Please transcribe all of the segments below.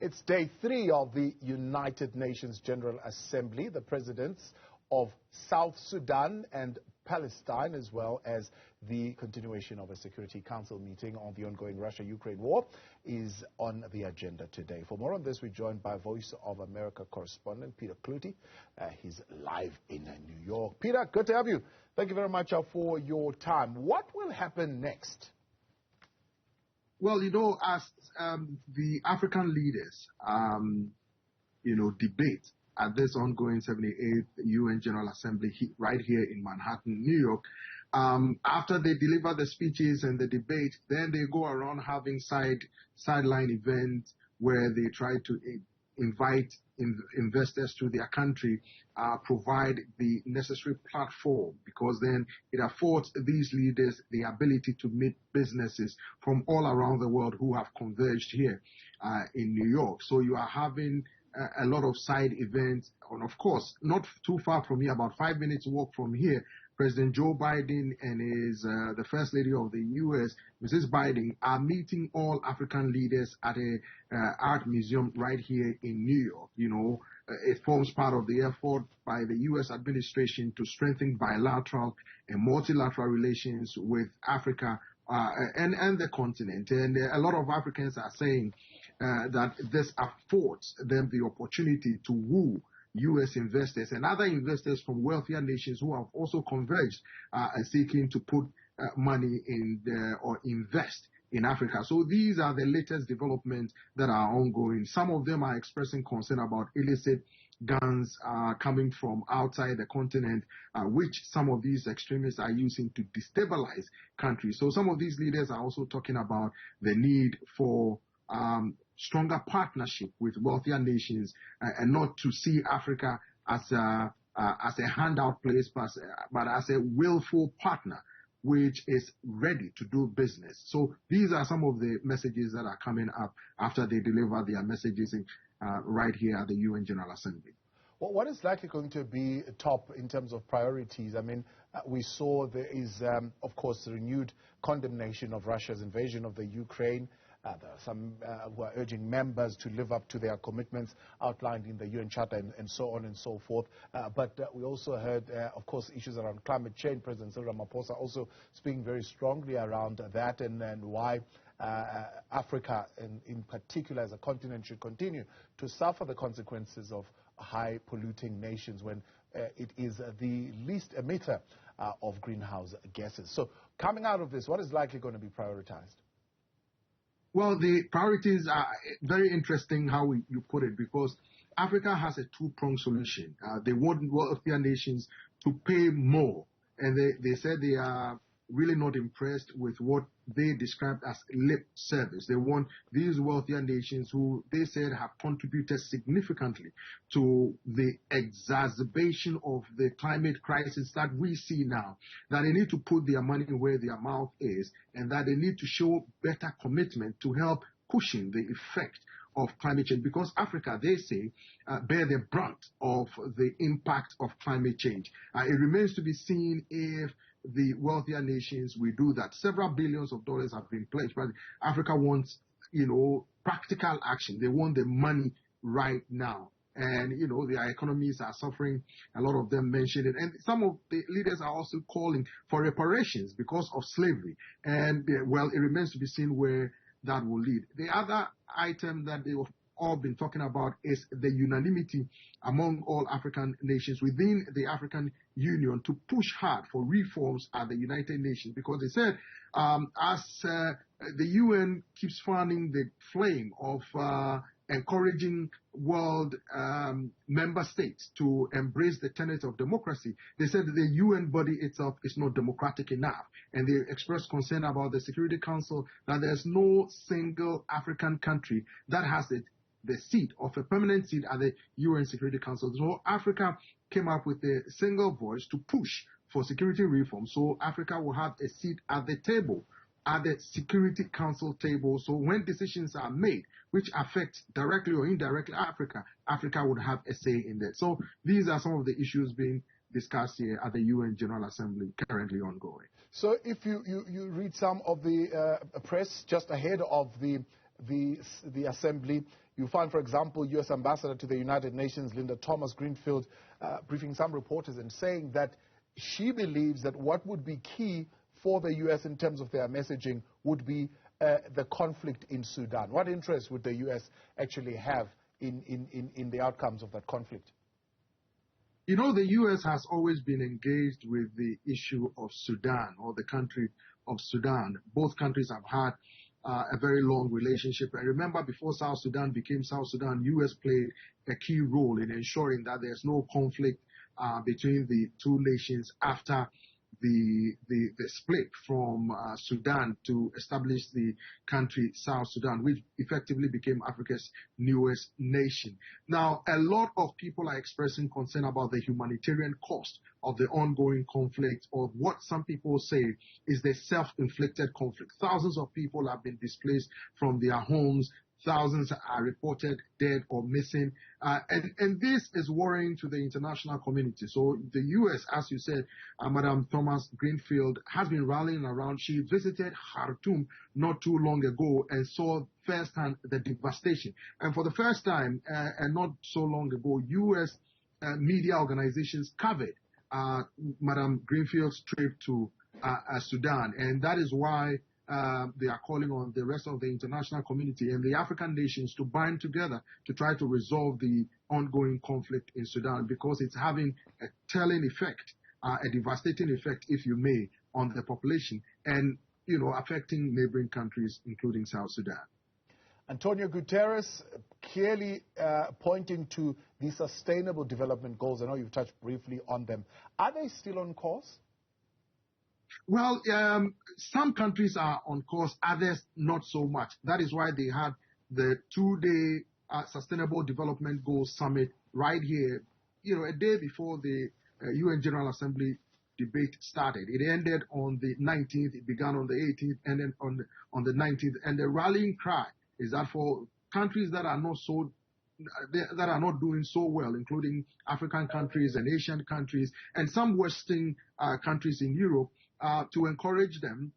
It's day 3 of the United Nations General Assembly. The presidents of South Sudan and Palestine, as well as the continuation of a Security Council meeting on the ongoing Russia-Ukraine war, is on the agenda today. For more on this, we're joined by Voice of America correspondent Peter Clottey. He's live in New York. Peter, good to have you. Thank you very much for your time. What will happen next? Well, as the African leaders, debate at this ongoing 78th UN General Assembly right here in Manhattan, New York, after they deliver the speeches and the debate, then they go around having sideline events where they try to invite investors to their country, provide the necessary platform, because then it affords these leaders the ability to meet businesses from all around the world who have converged here in New York. So you are having a lot of side events, and of course, not too far from here, about 5 minutes walk from here, President Joe Biden and the First Lady of the U.S., Mrs. Biden, are meeting all African leaders at a art museum right here in New York. It forms part of the effort by the U.S. administration to strengthen bilateral and multilateral relations with Africa and the continent. And a lot of Africans are saying that this affords them the opportunity to woo U.S. investors and other investors from wealthier nations who have also converged seeking to put money in or invest in Africa. So these are the latest developments that are ongoing. Some of them are expressing concern about illicit guns coming from outside the continent, which some of these extremists are using to destabilize countries. So some of these leaders are also talking about the need for stronger partnership with wealthier nations and not to see Africa as a handout place, but as a willful partner which is ready to do business. So these are some of the messages that are coming up after they deliver their messages right here at the UN General Assembly. Well, what is likely going to be top in terms of priorities? I mean, we saw there is, of course, renewed condemnation of Russia's invasion of the Ukraine. There are some who are urging members to live up to their commitments outlined in the UN Charter and so on and so forth. But we also heard, of course, issues around climate change. President Cyril Ramaphosa also speaking very strongly around that and why Africa, in particular as a continent, should continue to suffer the consequences of high polluting nations when it is the least emitter of greenhouse gases. So coming out of this, what is likely going to be prioritized? Well, the priorities are very interesting how you put it, because Africa has a two-pronged solution. They want wealthier nations to pay more, and they said they are really not impressed with what they described as lip service. They want these wealthier nations who they said have contributed significantly to the exacerbation of the climate crisis that we see now, that they need to put their money where their mouth is, and that they need to show better commitment to help cushion the effect of climate change, because Africa, they say, bear the brunt of the impact of climate change. It remains to be seen if the wealthier nations will do that. Several billions of dollars have been pledged, but Africa wants, practical action. They want the money right now. And, their economies are suffering. A lot of them mentioned it. And some of the leaders are also calling for reparations because of slavery. And, well, it remains to be seen where that will lead. The other item that they've all been talking about is the unanimity among all African nations within the African Union to push hard for reforms at the United Nations, because they said as the UN keeps fanning the flame of encouraging world member states to embrace the tenets of democracy, they said that the UN body itself is not democratic enough. And they expressed concern about the Security Council, that there's no single African country that has the seat of a permanent seat at the UN Security Council. So Africa came up with a single voice to push for security reform. So Africa will have a seat at the table, at the Security Council table. So when decisions are made which affect directly or indirectly Africa would have a say in that. So these are some of the issues being discussed here at the UN General Assembly currently ongoing. So if you read some of the press just ahead of the assembly, You find, for example, U.S. Ambassador to the United Nations, Linda Thomas-Greenfield, briefing some reporters and saying that she believes that what would be key for the U.S. in terms of their messaging would be the conflict in Sudan. What interest would the U.S. actually have in the outcomes of that conflict? You know, the U.S. has always been engaged with the issue of Sudan, or the country of Sudan. Both countries have had a very long relationship. And remember, before South Sudan became South Sudan, U.S. played a key role in ensuring that there's no conflict between the two nations after the split from Sudan to establish the country South Sudan, which effectively became Africa's newest nation. Now, a lot of people are expressing concern about the humanitarian cost of the ongoing conflict, or what some people say is the self-inflicted conflict. Thousands of people have been displaced from their homes. Thousands are reported dead or missing. And this is worrying to the international community. So the U.S., as you said, Madam Thomas-Greenfield has been rallying around. She visited Khartoum not too long ago and saw firsthand the devastation. And for the first time, and not so long ago, U.S. Media organizations covered Madam Greenfield's trip to Sudan. And that is why they are calling on the rest of the international community and the African nations to bind together to try to resolve the ongoing conflict in Sudan, because it's having a telling effect, a devastating effect, if you may, on the population and, you know, affecting neighboring countries, including South Sudan. Antonio Guterres clearly pointing to the Sustainable Development Goals. I know you've touched briefly on them. Are they still on course? Well, some countries are on course, others not so much. That is why they had the two-day Sustainable Development Goals Summit right here, you know, a day before the UN General Assembly debate started. It ended on the 19th, it began on the 18th, and then on the 19th. And the rallying cry is that for countries that are not doing so well, including African countries and Asian countries and some Western countries in Europe, to encourage them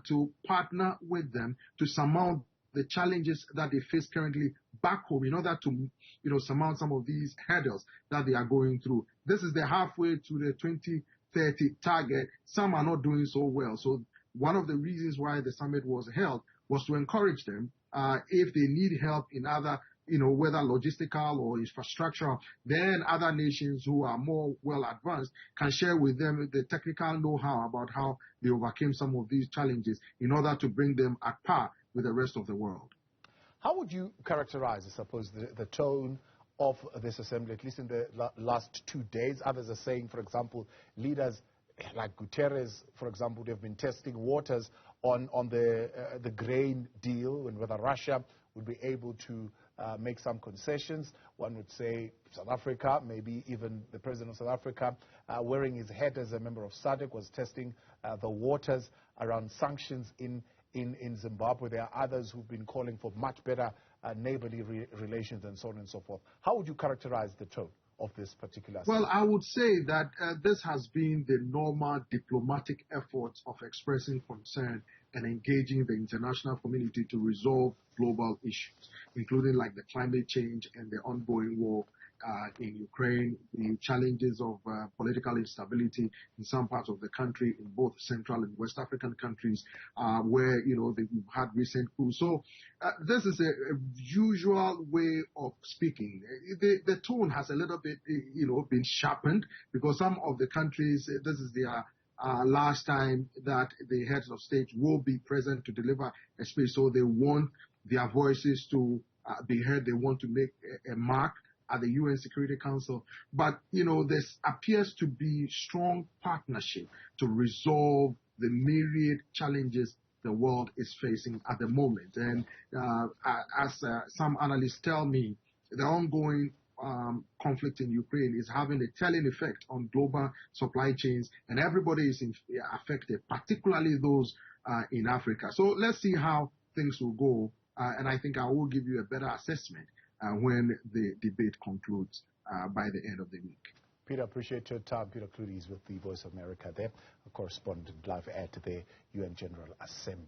to partner with them to surmount the challenges that they face currently back home, in order to, you know, surmount some of these hurdles that they are going through. This is the halfway to the 2030 target. Some are not doing so well. So one of the reasons why the summit was held was to encourage them, if they need help in other, you know, whether logistical or infrastructural, then other nations who are more well advanced can share with them the technical know-how about how they overcame some of these challenges in order to bring them at par with the rest of the world. How would you characterize, I suppose, the tone of this assembly, at least in the last 2 days? Others are saying, for example, leaders like Guterres, for example, they've been testing waters on the grain deal and whether Russia would be able to make some concessions. One would say South Africa, maybe even the president of South Africa, wearing his hat as a member of SADC, was testing the waters around sanctions in Zimbabwe. There are others who've been calling for much better neighborly relations and so on and so forth. How would you characterize the tone of this particular assembly? Well, I would say that this has been the normal diplomatic efforts of expressing concern and engaging the international community to resolve global issues, including like the climate change and the ongoing war in Ukraine, the challenges of political instability in some parts of the country, in both Central and West African countries, where, you know, we've had recent coups. So this is a usual way of speaking. The tone has a little bit, you know, been sharpened, because some of the countries, this is their last time that the heads of state will be present to deliver a speech. So they want their voices to be heard. They want to make a mark at the UN Security Council. But, you know, this appears to be strong partnership to resolve the myriad challenges the world is facing at the moment. And as some analysts tell me, the ongoing conflict in Ukraine is having a telling effect on global supply chains, and everybody is affected, particularly those in Africa. So let's see how things will go, and I think I will give you a better assessment when the debate concludes by the end of the week. Peter, appreciate your time. Peter Clottey is with the Voice of America there, a correspondent live at the UN General Assembly.